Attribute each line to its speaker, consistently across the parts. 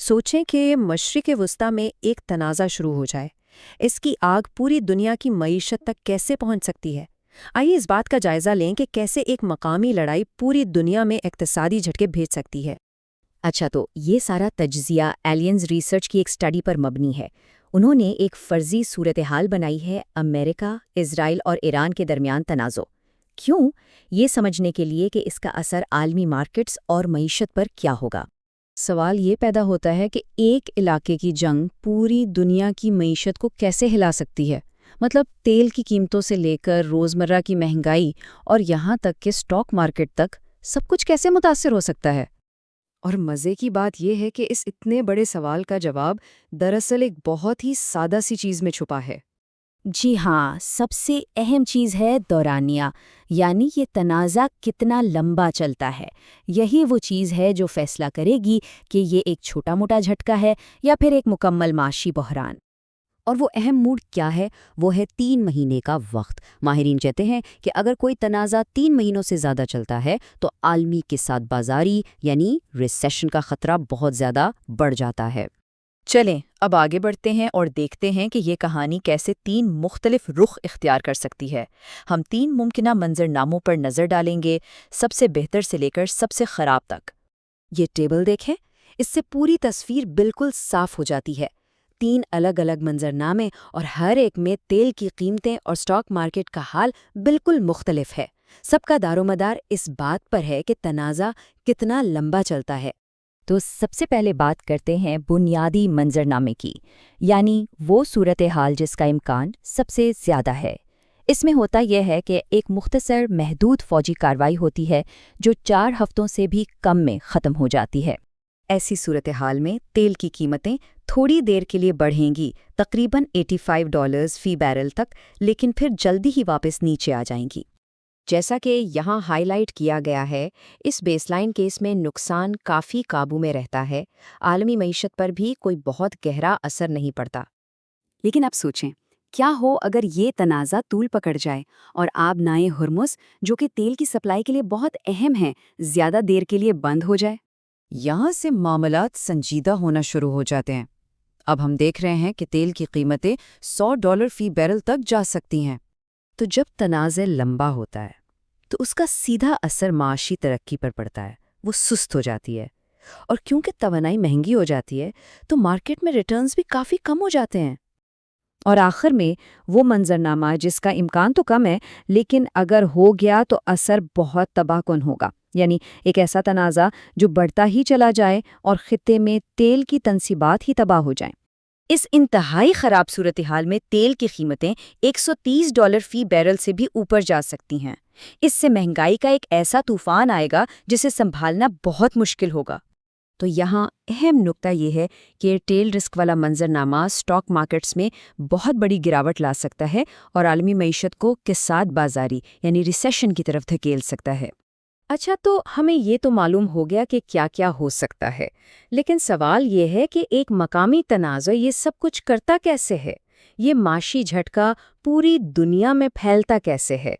Speaker 1: سوچیں کہ مشرق وسطی میں ایک تنازع شروع ہو جائے، اس کی آگ پوری دنیا کی معیشت تک کیسے پہنچ سکتی ہے؟ آئیے اس بات کا جائزہ لیں کہ کیسے ایک مقامی لڑائی پوری دنیا میں اقتصادی جھٹکے بھیج سکتی ہے۔
Speaker 2: اچھا، تو یہ سارا تجزیہ ایلینز ریسرچ کی ایک سٹڈی پر مبنی ہے۔ انہوں نے ایک فرضی صورتحال بنائی ہے، امریکہ، اسرائیل اور ایران کے درمیان تنازع۔ کیوں؟ یہ سمجھنے کے لیے کہ اس کا اثر عالمی مارکیٹس اور معیشت پر کیا ہوگا۔
Speaker 3: سوال یہ پیدا ہوتا ہے کہ ایک علاقے کی جنگ پوری دنیا کی معیشت کو کیسے ہلا سکتی ہے؟ مطلب تیل کی قیمتوں سے لے کر روزمرہ کی مہنگائی اور یہاں تک کہ سٹاک مارکیٹ تک سب کچھ کیسے متاثر ہو سکتا ہے؟
Speaker 1: اور مزے کی بات یہ ہے کہ اس اتنے بڑے سوال کا جواب دراصل ایک بہت ہی سادہ سی چیز میں چھپا ہے۔
Speaker 2: جی ہاں، سب سے اہم چیز ہے دورانیہ، یعنی یہ تنازع کتنا لمبا چلتا ہے۔ یہی وہ چیز ہے جو فیصلہ کرے گی کہ یہ ایک چھوٹا موٹا جھٹکا ہے یا پھر ایک مکمل معاشی بحران۔
Speaker 3: اور وہ اہم موڈ کیا ہے؟ وہ ہے 3 مہینے کا وقت۔ ماہرین کہتے ہیں کہ اگر کوئی تنازع 3 مہینوں سے زیادہ چلتا ہے تو عالمی اقتصاد بازاری یعنی ریسیشن کا خطرہ بہت زیادہ بڑھ جاتا ہے۔
Speaker 1: چلیں اب آگے بڑھتے ہیں اور دیکھتے ہیں کہ یہ کہانی کیسے 3 مختلف رخ اختیار کر سکتی ہے۔ ہم 3 ممکنہ منظرناموں پر نظر ڈالیں گے، سب سے بہتر سے لے کر سب سے خراب تک۔ یہ ٹیبل دیکھیں، اس سے پوری تصویر بالکل صاف ہو جاتی ہے۔ 3 الگ الگ منظرنامے اور ہر ایک میں تیل کی قیمتیں اور سٹاک مارکیٹ کا حال بالکل مختلف ہے۔ سب کا دارومدار اس بات پر ہے کہ تنازع کتنا لمبا چلتا ہے۔
Speaker 2: تو سب سے پہلے بات کرتے ہیں بنیادی منظرنامے کی، یعنی وہ صورتحال جس کا امکان سب سے زیادہ ہے۔ اس میں ہوتا یہ ہے کہ ایک مختصر محدود فوجی کارروائی ہوتی ہے جو 4 ہفتوں سے بھی کم میں ختم ہو جاتی ہے۔
Speaker 3: ایسی صورتحال میں تیل کی قیمتیں تھوڑی دیر کے لیے بڑھیں گی، تقریباً $85 فی بیرل تک، لیکن پھر جلدی ہی واپس نیچے آ جائیں گی۔ جیسا کہ یہاں ہائی لائٹ کیا گیا ہے، اس بیس لائن کیس میں نقصان کافی قابو میں رہتا ہے، عالمی معیشت پر بھی کوئی بہت گہرا اثر نہیں پڑتا۔ لیکن اب سوچیں، کیا ہو اگر یہ تنازع طول پکڑ جائے اور آبنائے ہرمز، جو کہ تیل کی سپلائی کے لیے بہت اہم ہے، زیادہ دیر کے لیے بند ہو جائے؟
Speaker 4: یہاں سے معاملات سنجیدہ ہونا شروع ہو جاتے ہیں۔ اب ہم دیکھ رہے ہیں کہ تیل کی قیمتیں $100 فی بیرل تک جا سکتی ہیں۔
Speaker 3: تو جب تنازع لمبا ہوتا ہے تو اس کا سیدھا اثر معاشی ترقی پر پڑتا ہے، وہ سست ہو جاتی ہے، اور کیونکہ توانائی مہنگی ہو جاتی ہے تو مارکیٹ میں ریٹرنز بھی کافی کم ہو جاتے ہیں۔ اور آخر میں وہ منظرنامہ جس کا امکان تو کم ہے لیکن اگر ہو گیا تو اثر بہت تباہ کن ہوگا، یعنی ایک ایسا تنازع جو بڑھتا ہی چلا جائے اور خطے میں تیل کی تنصیبات ہی تباہ ہو جائیں۔
Speaker 2: اس انتہائی خراب صورتحال میں تیل کی قیمتیں $130 فی بیرل سے بھی اوپر جا سکتی ہیں۔ اس سے مہنگائی کا ایک ایسا طوفان آئے گا جسے سنبھالنا بہت مشکل ہوگا۔
Speaker 3: تو یہاں اہم نقطہ یہ ہے کہ ٹیل رسک والا منظرنامہ سٹاک مارکیٹس میں بہت بڑی گراوٹ لا سکتا ہے اور عالمی معیشت کو اقتصاد بازاری یعنی ریسیشن کی طرف دھکیل سکتا ہے۔
Speaker 1: اچھا، تو ہمیں یہ تو معلوم ہو گیا کہ کیا کیا ہو سکتا ہے، لیکن سوال یہ ہے کہ ایک مقامی تنازع یہ سب کچھ کرتا کیسے ہے؟ یہ معاشی جھٹکا پوری دنیا میں پھیلتا کیسے ہے؟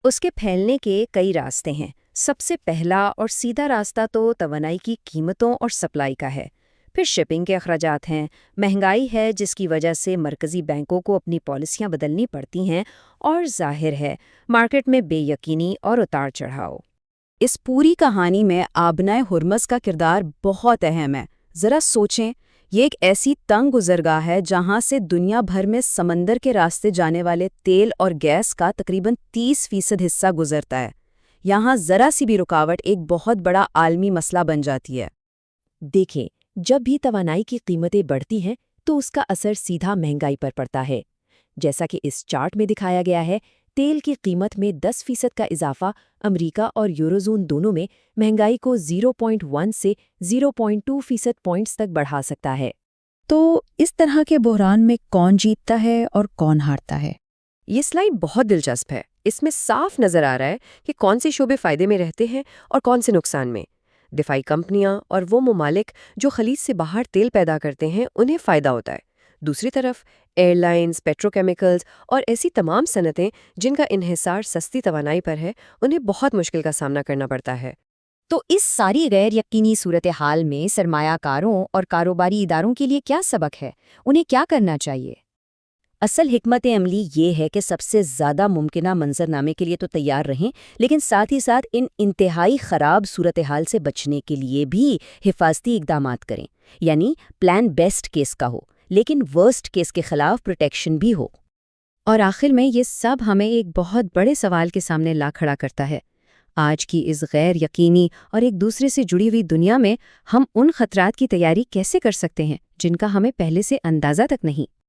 Speaker 1: اس کے پھیلنے کے کئی راستے ہیں۔ سب سے پہلا اور سیدھا راستہ تو توانائی کی قیمتوں اور سپلائی کا ہے۔ پھر شپنگ کے اخراجات ہیں، مہنگائی ہے جس کی وجہ سے مرکزی بینکوں کو اپنی پالیسیاں بدلنی پڑتی ہیں، اور ظاہر ہے مارکیٹ میں بے یقینی اور اتار چڑھاؤ۔
Speaker 3: اس پوری کہانی میں آبنائے ہرمز کا کردار بہت اہم ہے۔ ذرا سوچیں، یہ ایک ایسی تنگ گزرگاہ ہے جہاں سے دنیا بھر میں سمندر کے راستے جانے والے تیل اور گیس کا تقریباً 30% حصہ گزرتا ہے۔ یہاں ذرا سی بھی رکاوٹ ایک بہت بڑا عالمی مسئلہ بن جاتی ہے۔
Speaker 5: دیکھیں، جب بھی توانائی کی قیمتیں بڑھتی ہیں تو اس کا اثر سیدھا مہنگائی پر پڑتا ہے۔ جیسا کہ اس چارٹ میں دکھایا گیا ہے، تیل کی قیمت میں 10% کا اضافہ امریکہ اور یوروزون دونوں میں مہنگائی کو 0.1 سے 0.2% پوائنٹس تک بڑھا سکتا ہے۔
Speaker 2: تو اس طرح کے بحران میں کون جیتتا ہے اور کون ہارتا ہے؟
Speaker 1: یہ سلائیڈ بہت دلچسپ ہے۔ اس میں صاف نظر آ رہا ہے کہ کون سے شعبے فائدے میں رہتے ہیں اور کون سے نقصان میں۔ دفاعی کمپنیاں اور وہ ممالک جو خلیج سے باہر تیل پیدا کرتے ہیں انہیں فائدہ ہوتا ہے۔ دوسری طرف ایئر لائنز، پیٹروکیمیکلز اور ایسی تمام صنعتیں جن کا انحصار سستی توانائی پر ہے، انہیں بہت مشکل کا سامنا کرنا پڑتا ہے۔
Speaker 2: تو اس ساری غیر یقینی صورتحال میں سرمایہ کاروں اور کاروباری اداروں کے لیے کیا سبق ہے؟ انہیں کیا کرنا چاہیے؟ اصل حکمت عملی یہ ہے کہ سب سے زیادہ ممکنہ منظرنامے کے لیے تو تیار رہیں، لیکن ساتھ ہی ساتھ ان انتہائی خراب صورتحال سے بچنے کے لیے بھی حفاظتی اقدامات کریں، یعنی پلان بیسٹ کیس کا ہو لیکن ورسٹ کیس کے خلاف پروٹیکشن بھی ہو۔
Speaker 1: اور آخر میں یہ سب ہمیں ایک بہت بڑے سوال کے سامنے لا کھڑا کرتا ہے۔ آج کی اس غیر یقینی اور ایک دوسرے سے جڑی ہوئی دنیا میں ہم ان خطرات کی تیاری کیسے کر سکتے ہیں جن کا ہمیں پہلے سے اندازہ تک نہیں؟